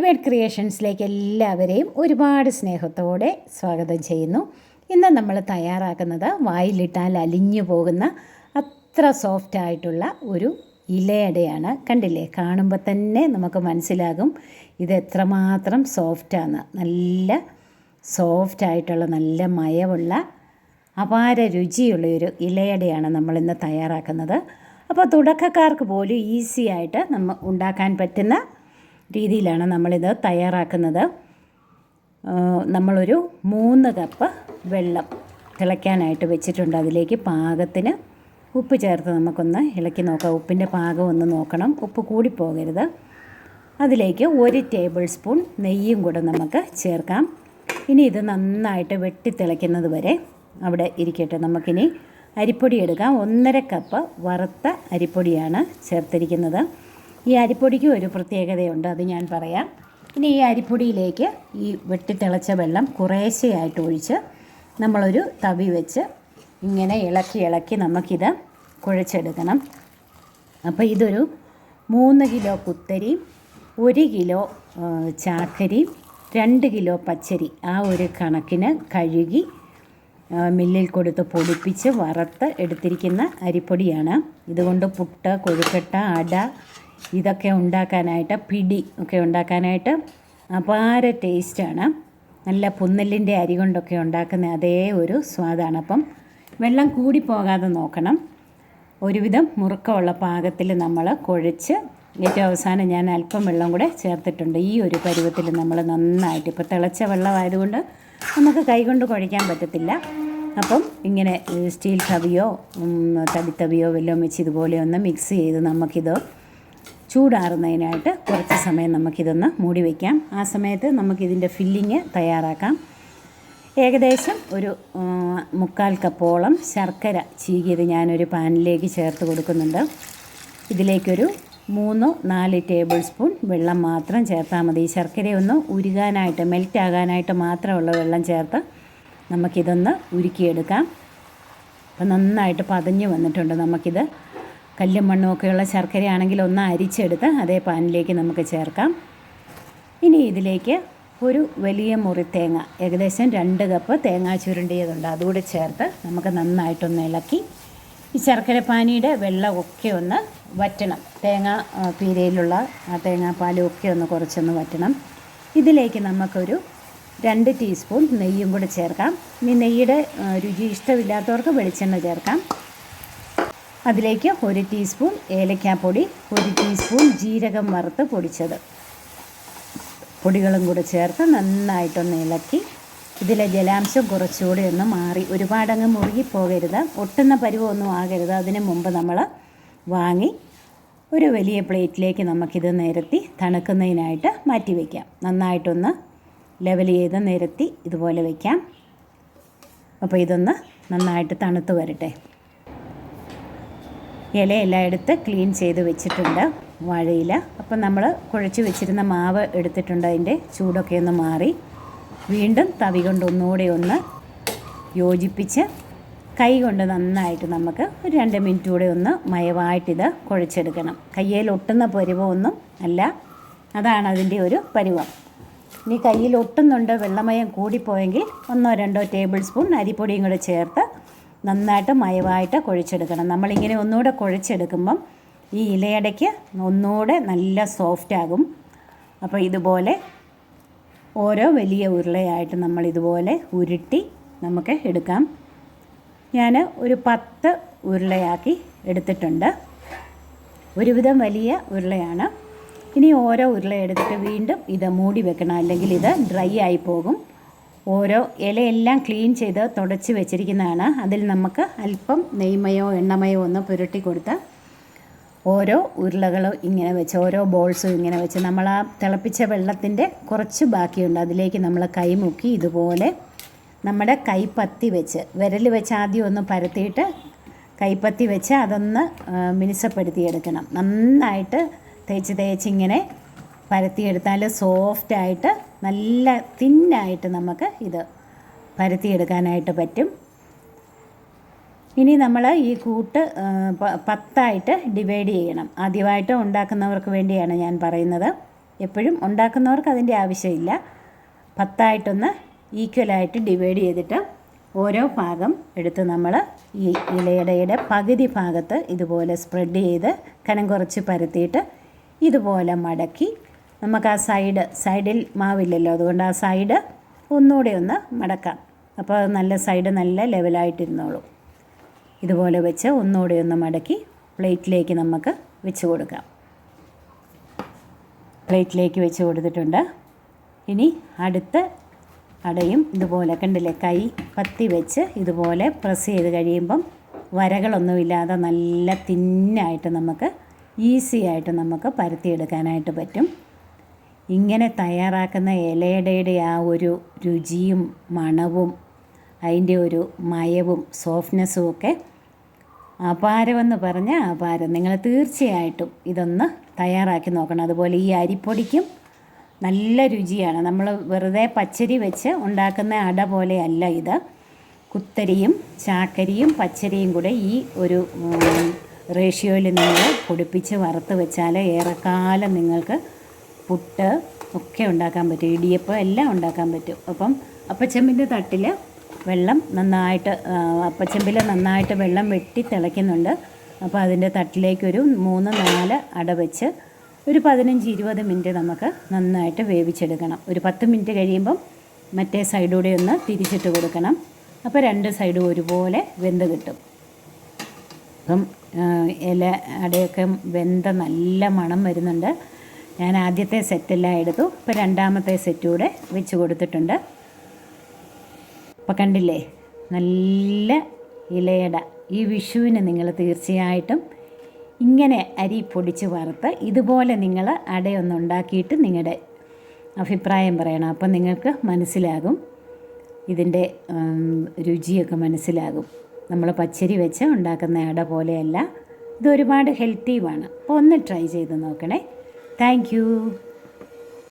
Ultimate ക്രിയേഷൻസിലേക്ക് എല്ലാവരെയും ഒരുപാട് സ്നേഹത്തോടെ സ്വാഗതം ചെയ്യുന്നു. ഇന്ന് നമ്മൾ തയ്യാറാക്കുന്നത് വായിലിട്ടാൽ അലിഞ്ഞു പോകുന്ന അത്ര സോഫ്റ്റ് ആയിട്ടുള്ള ഒരു ഇലയടയാണ്. കണ്ടില്ലേ, കാണുമ്പോൾ തന്നെ നമുക്ക് മനസ്സിലാകും ഇത് എത്രമാത്രം സോഫ്റ്റാണ്. നല്ല സോഫ്റ്റായിട്ടുള്ള നല്ല മയമുള്ള അപാര രുചിയുള്ളൊരു ഇലയടയാണ് നമ്മളിന്ന് തയ്യാറാക്കുന്നത്. അപ്പോൾ തുടക്കക്കാർക്ക് പോലും ഈസി ആയിട്ട് ഉണ്ടാക്കാൻ പറ്റുന്ന രീതിയിലാണ് നമ്മളിത് തയ്യാറാക്കുന്നത്. നമ്മളൊരു 3 കപ്പ് വെള്ളം തിളയ്ക്കാനായിട്ട് വെച്ചിട്ടുണ്ട്. അതിലേക്ക് പാകത്തിന് ഉപ്പ് ചേർത്ത് നമുക്കൊന്ന് ഇളക്കി നോക്കാം. ഉപ്പിൻ്റെ പാകം ഒന്ന് നോക്കണം, ഉപ്പ് കൂടിപ്പോകരുത്. അതിലേക്ക് 1 ടേബിൾ സ്പൂൺ നെയ്യും കൂടെ നമുക്ക് ചേർക്കാം. ഇനി ഇത് നന്നായിട്ട് വെട്ടിത്തിളയ്ക്കുന്നത് വരെ അവിടെ ഇരിക്കട്ടെ. നമുക്കിനി അരിപ്പൊടി എടുക്കാം. 1.5 കപ്പ് വറുത്ത അരിപ്പൊടിയാണ് ചേർത്തിരിക്കുന്നത്. ഈ അരിപ്പൊടിക്ക് ഒരു പ്രത്യേകതയുണ്ട്, അത് ഞാൻ പറയാം. ഇനി ഈ അരിപ്പൊടിയിലേക്ക് ഈ വെട്ടിത്തിളച്ച വെള്ളം കുറേശ്ശെയായിട്ട് ഒഴിച്ച് നമ്മളൊരു തവി വെച്ച് ഇങ്ങനെ ഇളക്കി നമുക്കിത് കുഴച്ചെടുക്കണം. അപ്പോൾ ഇതൊരു 3 കിലോ കുത്തരിയും 1 കിലോ ചാക്കരിയും 2 കിലോ പച്ചരി ആ ഒരു കണക്കിന് കഴുകി മില്ലിൽ കൊടുത്ത് പൊടിപ്പിച്ച് വറുത്ത് എടുത്തിരിക്കുന്ന അരിപ്പൊടിയാണ്. ഇതുകൊണ്ട് പുട്ട്, കൊഴുക്കട്ട, അട ഇതൊക്കെ ഉണ്ടാക്കാനായിട്ട്, പിടി ഒക്കെ ഉണ്ടാക്കാനായിട്ട് അപാര ടേസ്റ്റാണ്. നല്ല പുന്നെല്ലിൻ്റെ അരി കൊണ്ടൊക്കെ ഉണ്ടാക്കുന്ന അതേ ഒരു സ്വാദാണ്. അപ്പം വെള്ളം കൂടിപ്പോകാതെ നോക്കണം. ഒരുവിധം മുറുക്കമുള്ള പാകത്തിൽ നമ്മൾ കുഴച്ച് ഏറ്റവും അവസാനം ഞാൻ അല്പം വെള്ളം കൂടെ ചേർത്തിട്ടുണ്ട്. ഈ ഒരു പരുവത്തിൽ നമ്മൾ നന്നായിട്ട്, ഇപ്പോൾ തിളച്ച വെള്ളമായതുകൊണ്ട് നമുക്ക് കൈകൊണ്ട് കുഴയ്ക്കാൻ പറ്റത്തില്ല. അപ്പം ഇങ്ങനെ സ്റ്റീൽ തവിയോ തടിത്തവിയോ വല്ലതും വെച്ച് ഇതുപോലെ ഒന്ന് മിക്സ് ചെയ്ത് നമുക്കിത് ചൂടാറുന്നതിനായിട്ട് കുറച്ച് സമയം നമുക്കിതൊന്ന് മൂടി വയ്ക്കാം. ആ സമയത്ത് നമുക്കിതിൻ്റെ ഫില്ലിങ് തയ്യാറാക്കാം. ഏകദേശം ഒരു 3/4 കപ്പോളം ശർക്കര ചീകിയത് ഞാനൊരു പാനിലേക്ക് ചേർത്ത് കൊടുക്കുന്നുണ്ട്. ഇതിലേക്കൊരു 3-4 ടേബിൾ സ്പൂൺ വെള്ളം മാത്രം ചേർത്താൽ മതി. ശർക്കരയൊന്ന് ഉരുകാനായിട്ട്, മെൽറ്റാകാനായിട്ട് മാത്രമുള്ള വെള്ളം ചേർത്ത് നമുക്കിതൊന്ന് ഉരുക്കിയെടുക്കാം. അപ്പം നന്നായിട്ട് പതഞ്ഞ് വന്നിട്ടുണ്ട്. നമുക്കിത് കല്ലും മണ്ണുമൊക്കെയുള്ള ശർക്കരയാണെങ്കിൽ ഒന്ന് അരിച്ചെടുത്ത് അതേ പാനിലേക്ക് നമുക്ക് ചേർക്കാം. ഇനി ഇതിലേക്ക് ഒരു വലിയ മുറി തേങ്ങ, ഏകദേശം 2 കപ്പ് തേങ്ങ ചുരുണ്ടിയതുണ്ട്, അതുകൂടി ചേർത്ത് നമുക്ക് നന്നായിട്ടൊന്ന് ഇളക്കി ഈ ശർക്കര പാനിയുടെ വെള്ളമൊക്കെ ഒന്ന് വറ്റണം. തേങ്ങ പീരയിലുള്ള ആ തേങ്ങാപ്പാലും ഒക്കെ ഒന്ന് കുറച്ചൊന്ന് വറ്റണം. ഇതിലേക്ക് നമുക്കൊരു 2 ടീസ്പൂൺ നെയ്യും കൂടി ചേർക്കാം. ഇനി നെയ്യുടെ രുചി ഇഷ്ടമില്ലാത്തവർക്ക് വെളിച്ചെണ്ണ ചേർക്കാം. അതിലേക്ക് 1 ടീസ്പൂൺ ഏലക്കാപ്പൊടി, 1 ടീസ്പൂൺ ജീരകം വറുത്ത് പൊടിച്ചത്, പൊടികളും കൂടെ ചേർത്ത് നന്നായിട്ടൊന്ന് ഇളക്കി ഇതിലെ ജലാംശം കുറച്ചുകൂടി ഒന്ന് മാറി, ഒരുപാടങ്ങ് മുറുകിപ്പോകരുത്, ഒട്ടുന്ന പരുവമൊന്നും ആകരുത്. അതിന് മുമ്പ് നമ്മൾ വാങ്ങി ഒരു വലിയ പ്ലേറ്റിലേക്ക് നമുക്കിത് നിരത്തി തണുക്കുന്നതിനായിട്ട് മാറ്റി വയ്ക്കാം. നന്നായിട്ടൊന്ന് ലെവൽ ചെയ്ത് നിരത്തി ഇതുപോലെ വയ്ക്കാം. അപ്പോൾ ഇതൊന്ന് നന്നായിട്ട് തണുത്ത് വരട്ടെ. ഇലയെല്ലാം എടുത്ത് ക്ലീൻ ചെയ്ത് വെച്ചിട്ടുണ്ട്, വാഴയില. അപ്പം നമ്മൾ കുഴച്ച് വെച്ചിരുന്ന മാവ് എടുത്തിട്ടുണ്ട്. അതിൻ്റെ ചൂടൊക്കെ ഒന്ന് മാറി വീണ്ടും തവി കൊണ്ട് ഒന്നുകൂടെ ഒന്ന് യോജിപ്പിച്ച് കൈ കൊണ്ട് നന്നായിട്ട് നമുക്ക് ഒരു 2 മിനിറ്റ് കൂടെ ഒന്ന് മയമായിട്ടിത് കുഴച്ചെടുക്കണം. കയ്യിൽ ഒട്ടുന്ന പരുവമൊന്നും അല്ല, അതാണ് അതിൻ്റെ ഒരു പരുവം. ഇനി കയ്യിൽ ഒട്ടുന്നുണ്ട്, വെള്ളമയം കൂടിപ്പോയെങ്കിൽ 1-2 ടേബിൾ സ്പൂൺ അരിപ്പൊടിയും കൂടെ ചേർത്ത് നന്നായിട്ട് മയമായിട്ട് കുഴച്ചെടുക്കണം. നമ്മളിങ്ങനെ ഒന്നുകൂടെ കുഴച്ചെടുക്കുമ്പം ഈ ഇലയടയ്ക്ക് ഒന്നുകൂടെ നല്ല സോഫ്റ്റാകും. അപ്പോൾ ഇതുപോലെ ഓരോ വലിയ ഉരുളയായിട്ട് നമ്മൾ ഇതുപോലെ ഉരുട്ടി നമുക്ക് എടുക്കാം. ഞാൻ ഒരു 10 ഉരുളയാക്കി എടുത്തിട്ടുണ്ട്. ഒരുവിധം വലിയ ഉരുളയാണ്. ഇനി ഓരോ ഉരുള എടുത്തിട്ട് വീണ്ടും ഇത് മൂടി വെക്കണം, അല്ലെങ്കിൽ ഇത് ഡ്രൈ ആയി പോകും. ഓരോ ഇലയെല്ലാം ക്ലീൻ ചെയ്ത് തുടച്ച് വെച്ചിരിക്കുന്നതാണ്. അതിൽ നമുക്ക് അല്പം നെയ്മയോ എണ്ണമയോ ഒന്ന് പുരട്ടി കൊടുത്ത് ഓരോ ഉരുളകളും ഇങ്ങനെ വെച്ച്, ഓരോ ബോൾസും ഇങ്ങനെ വെച്ച് നമ്മൾ ആ തിളപ്പിച്ച വെള്ളത്തിൻ്റെ കുറച്ച് ബാക്കിയുണ്ട്, അതിലേക്ക് നമ്മൾ കൈ മുക്കി ഇതുപോലെ നമ്മുടെ കൈപ്പത്തി വെച്ച്, വിരൽ വെച്ച് ആദ്യം ഒന്ന് പരത്തിയിട്ട് കൈപ്പത്തി വെച്ച് അതൊന്ന് മിനുസപ്പെടുത്തിയെടുക്കണം. നന്നായിട്ട് തേച്ചിങ്ങനെ പരത്തിയെടുത്താൽ സോഫ്റ്റായിട്ട് നല്ല തിന്നായിട്ട് നമുക്ക് ഇത് പരത്തിയെടുക്കാനായിട്ട് പറ്റും. ഇനി നമ്മൾ ഈ കൂട്ട് 10 ഡിവൈഡ് ചെയ്യണം. ആദ്യമായിട്ട് ഉണ്ടാക്കുന്നവർക്ക് വേണ്ടിയാണ് ഞാൻ പറയുന്നത്. എപ്പോഴും ഉണ്ടാക്കുന്നവർക്ക് അതിൻ്റെ ആവശ്യമില്ല. 10 ഈക്വലായിട്ട് ഡിവൈഡ് ചെയ്തിട്ട് ഓരോ ഭാഗം എടുത്ത് നമ്മൾ ഈ ഇലയുടെ പകുതി ഭാഗത്ത് ഇതുപോലെ സ്പ്രെഡ് ചെയ്ത് കനം കുറച്ച് പരത്തിയിട്ട് ഇതുപോലെ മടക്കി നമുക്ക് ആ സൈഡിൽ മാവില്ലല്ലോ, അതുകൊണ്ട് ആ സൈഡ് ഒന്നുകൂടെ ഒന്ന് മടക്കാം. അപ്പോൾ നല്ല സൈഡ് നല്ല ലെവലായിട്ടിരുന്നോളും. ഇതുപോലെ വെച്ച് ഒന്നുകൂടെ ഒന്ന് മടക്കി പ്ലേറ്റിലേക്ക് നമുക്ക് വെച്ച് കൊടുക്കാം. പ്ലേറ്റിലേക്ക് വെച്ച് കൊടുത്തിട്ടുണ്ട്. ഇനി അടുത്ത അടയും ഇതുപോലെ കണ്ടില്ലേ, കൈ പത്തി വെച്ച് ഇതുപോലെ പ്രസ് ചെയ്ത് കഴിയുമ്പം വരകളൊന്നുമില്ലാതെ നല്ല തിന്നായിട്ട് നമുക്ക് ഈസി ആയിട്ട് നമുക്ക് പരത്തിയെടുക്കാനായിട്ട് പറ്റും. ഇങ്ങനെ തയ്യാറാക്കുന്ന ഇലയടയുടെ ആ ഒരു രുചിയും മണവും അതിൻ്റെ ഒരു മയവും സോഫ്റ്റ്നെസ്സും ഒക്കെ അപാരമെന്ന് പറഞ്ഞാൽ അപാരം. നിങ്ങൾ തീർച്ചയായിട്ടും ഇതൊന്ന് തയ്യാറാക്കി നോക്കണം. അതുപോലെ ഈ അരിപ്പൊടിക്കും നല്ല രുചിയാണ്. നമ്മൾ വെറുതെ പച്ചരി വെച്ച് ഉണ്ടാക്കുന്ന അട പോലെയല്ല ഇത്. കുത്തരിയും ചാക്കരിയും പച്ചരിയും കൂടെ ഈ ഒരു റേഷ്യോയിൽ നിങ്ങൾ പൊടിപ്പിച്ച് വറുത്ത് വെച്ചാൽ ഏറെക്കാലം നിങ്ങൾക്ക് പുട്ട് ഒക്കെ ഉണ്ടാക്കാൻ പറ്റും, ഇടിയപ്പം എല്ലാം ഉണ്ടാക്കാൻ പറ്റും. അപ്പം അപ്പച്ചെമ്പിൻ്റെ തട്ടിൽ വെള്ളം നന്നായിട്ട് അപ്പച്ചെമ്പിൽ നന്നായിട്ട് വെള്ളം വെട്ടി തിളയ്ക്കുന്നുണ്ട്. അപ്പോൾ അതിൻ്റെ തട്ടിലേക്കൊരു 3-4 അട വെച്ച് ഒരു 15-20 മിനിറ്റ് നമുക്ക് നന്നായിട്ട് വേവിച്ചെടുക്കണം. ഒരു 10 മിനിറ്റ് കഴിയുമ്പം മറ്റേ സൈഡൂടെ ഒന്ന് തിരിച്ചിട്ട് കൊടുക്കണം. അപ്പോൾ 2 സൈഡും ഒരുപോലെ വെന്ത് കിട്ടും. അപ്പം ഇല അടയൊക്കെ വെന്ത നല്ല മണം വരുന്നുണ്ട്. ഞാൻ ആദ്യത്തെ സെറ്റെല്ലാം എടുത്തു. ഇപ്പോൾ 2ാമത്തെ സെറ്റ് കൂടെ വെച്ച് കൊടുത്തിട്ടുണ്ട്. അപ്പോൾ കണ്ടില്ലേ, നല്ല ഇലയട. ഈ വിഷുവിന് നിങ്ങൾ തീർച്ചയായിട്ടും ഇങ്ങനെ അരി പൊടിച്ച് വറുത്ത് ഇതുപോലെ നിങ്ങൾ അടയൊന്നുണ്ടാക്കിയിട്ട് നിങ്ങളുടെ അഭിപ്രായം പറയണം. അപ്പം നിങ്ങൾക്ക് മനസ്സിലാകും, ഇതിൻ്റെ രുചിയൊക്കെ മനസ്സിലാകും. നമ്മൾ പച്ചരി വെച്ച് ഉണ്ടാക്കുന്ന അട പോലെയല്ല, ഇതൊരുപാട് ഹെൽത്തിയുമാണ്. അപ്പോൾ ഒന്ന് ട്രൈ ചെയ്ത് നോക്കണേ. Thank you.